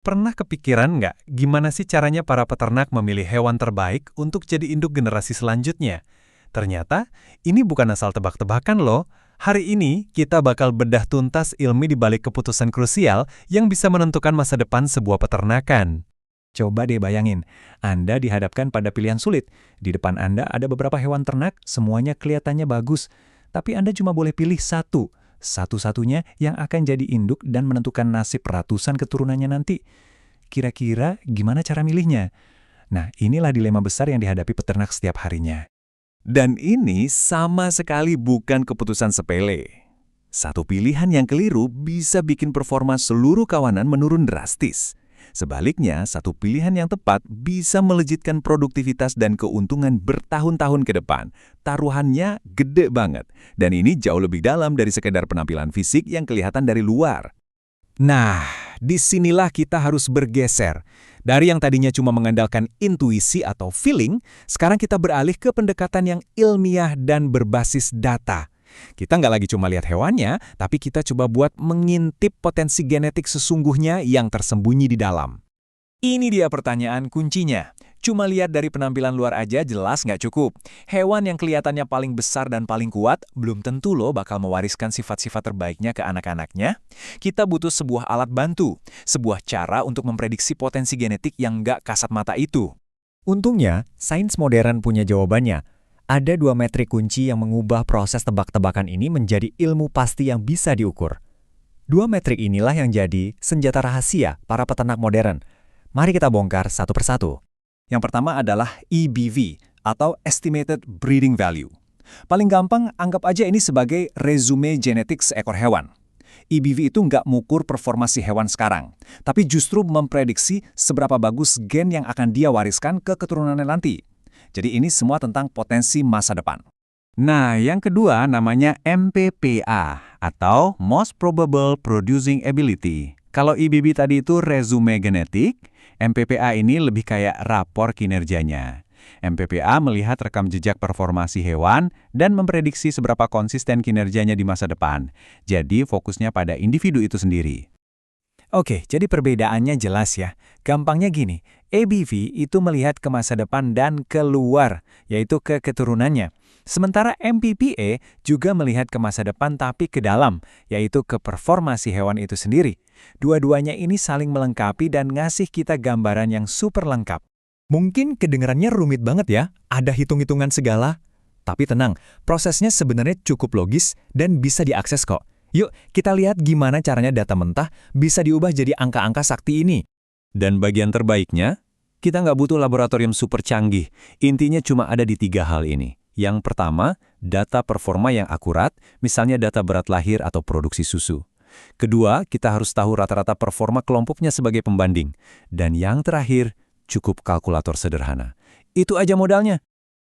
Pernah kepikiran nggak gimana sih caranya para peternak memilih hewan terbaik untuk jadi induk generasi selanjutnya? Ternyata, ini bukan asal tebak-tebakan loh. Hari ini, kita bakal bedah tuntas ilmu di balik keputusan krusial yang bisa menentukan masa depan sebuah peternakan. Coba deh bayangin, Anda dihadapkan pada pilihan sulit. Di depan Anda ada beberapa hewan ternak, semuanya kelihatannya bagus. Tapi Anda cuma boleh pilih satu. Satu-satunya yang akan jadi induk dan menentukan nasib ratusan keturunannya nanti. Kira-kira gimana cara milihnya? Nah, inilah dilema besar yang dihadapi peternak setiap harinya. Dan ini sama sekali bukan keputusan sepele. Satu pilihan yang keliru bisa bikin performa seluruh kawanan menurun drastis. Sebaliknya, satu pilihan yang tepat bisa melejitkan produktivitas dan keuntungan bertahun-tahun ke depan. Taruhannya gede banget. Dan ini jauh lebih dalam dari sekedar penampilan fisik yang kelihatan dari luar. Nah, disinilah kita harus bergeser. Dari yang tadinya cuma mengandalkan intuisi atau feeling, sekarang kita beralih ke pendekatan yang ilmiah dan berbasis data. Kita nggak lagi cuma lihat hewannya, tapi kita coba buat mengintip potensi genetik sesungguhnya yang tersembunyi di dalam. Ini dia pertanyaan kuncinya. Cuma lihat dari penampilan luar aja jelas nggak cukup. Hewan yang kelihatannya paling besar dan paling kuat belum tentu loh bakal mewariskan sifat-sifat terbaiknya ke anak-anaknya. Kita butuh sebuah alat bantu, sebuah cara untuk memprediksi potensi genetik yang nggak kasat mata itu. Untungnya, sains modern punya jawabannya. Ada dua metrik kunci yang mengubah proses tebak-tebakan ini menjadi ilmu pasti yang bisa diukur. Dua metrik inilah yang jadi senjata rahasia para peternak modern. Mari kita bongkar satu persatu. Yang pertama adalah EBV, atau Estimated Breeding Value. Paling gampang, anggap aja ini sebagai resume genetik seekor hewan. EBV itu nggak mengukur performa si hewan sekarang, tapi justru memprediksi seberapa bagus gen yang akan dia wariskan ke keturunannya nanti. Jadi ini semua tentang potensi masa depan. Nah, yang kedua namanya MPPA, atau Most Probable Producing Ability. Kalau EBV tadi itu resume genetik, MPPA ini lebih kayak rapor kinerjanya. MPPA melihat rekam jejak performasi hewan dan memprediksi seberapa konsisten kinerjanya di masa depan. Jadi fokusnya pada individu itu sendiri. Oke, jadi perbedaannya jelas ya. Gampangnya gini, ABV itu melihat ke masa depan dan keluar, yaitu ke keturunannya. Sementara MPPA juga melihat ke masa depan tapi ke dalam, yaitu ke performasi hewan itu sendiri. Dua-duanya ini saling melengkapi dan ngasih kita gambaran yang super lengkap. Mungkin kedengarannya rumit banget ya, ada hitung-hitungan segala. Tapi tenang, prosesnya sebenarnya cukup logis dan bisa diakses kok. Yuk, kita lihat gimana caranya data mentah bisa diubah jadi angka-angka sakti ini. Dan bagian terbaiknya, kita nggak butuh laboratorium super canggih. Intinya cuma ada di 3 hal ini. Yang pertama, data performa yang akurat, misalnya data berat lahir atau produksi susu. Kedua, kita harus tahu rata-rata performa kelompoknya sebagai pembanding. Dan yang terakhir, cukup kalkulator sederhana. Itu aja modalnya.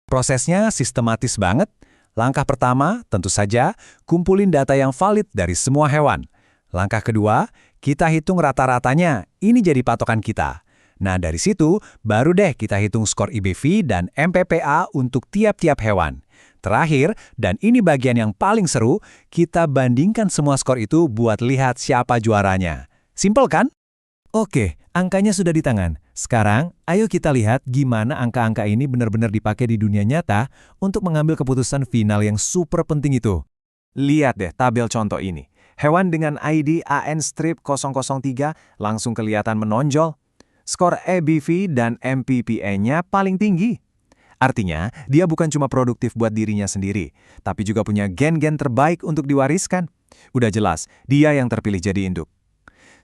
Prosesnya sistematis banget. Langkah pertama, tentu saja, kumpulin data yang valid dari semua hewan. Langkah kedua, kita hitung rata-ratanya. Ini jadi patokan kita. Nah, dari situ, baru deh kita hitung skor IBV dan MPPA untuk tiap-tiap hewan. Terakhir, dan ini bagian yang paling seru, kita bandingkan semua skor itu buat lihat siapa juaranya. Simpel kan? Oke, angkanya sudah di tangan. Sekarang, ayo kita lihat gimana angka-angka ini benar-benar dipakai di dunia nyata untuk mengambil keputusan final yang super penting itu. Lihat deh tabel contoh ini. Hewan dengan ID AN-003 langsung kelihatan menonjol. Skor ABV dan MPPA-nya paling tinggi. Artinya, dia bukan cuma produktif buat dirinya sendiri, tapi juga punya gen-gen terbaik untuk diwariskan. Udah jelas, dia yang terpilih jadi induk.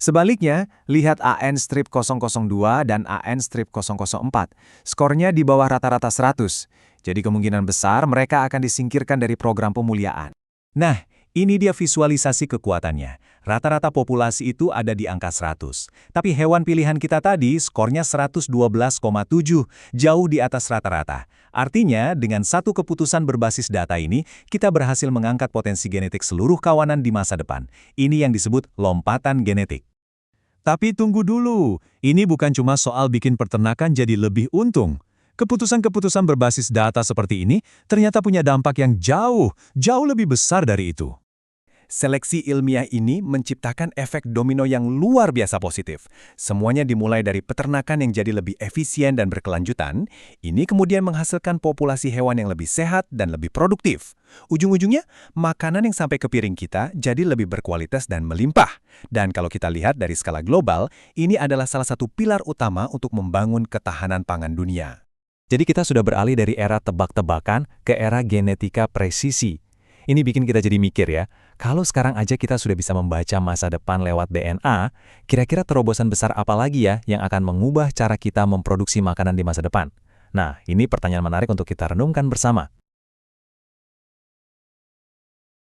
Sebaliknya, lihat AN-002 dan AN-004. Skornya di bawah rata-rata 100. Jadi kemungkinan besar mereka akan disingkirkan dari program pemuliaan. Nah, ini dia visualisasi kekuatannya. Rata-rata populasi itu ada di angka 100. Tapi hewan pilihan kita tadi skornya 112,7, jauh di atas rata-rata. Artinya, dengan satu keputusan berbasis data ini, kita berhasil mengangkat potensi genetik seluruh kawanan di masa depan. Ini yang disebut lompatan genetik. Tapi tunggu dulu, ini bukan cuma soal bikin peternakan jadi lebih untung. Keputusan-keputusan berbasis data seperti ini ternyata punya dampak yang jauh lebih besar dari itu. Seleksi ilmiah ini menciptakan efek domino yang luar biasa positif. Semuanya dimulai dari peternakan yang jadi lebih efisien dan berkelanjutan. Ini kemudian menghasilkan populasi hewan yang lebih sehat dan lebih produktif. Ujung-ujungnya, makanan yang sampai ke piring kita jadi lebih berkualitas dan melimpah. Dan kalau kita lihat dari skala global, ini adalah salah satu pilar utama untuk membangun ketahanan pangan dunia. Jadi kita sudah beralih dari era tebak-tebakan ke era genetika presisi. Ini bikin kita jadi mikir ya, kalau sekarang aja kita sudah bisa membaca masa depan lewat DNA, kira-kira terobosan besar apa lagi ya yang akan mengubah cara kita memproduksi makanan di masa depan? Nah, ini pertanyaan menarik untuk kita renungkan bersama.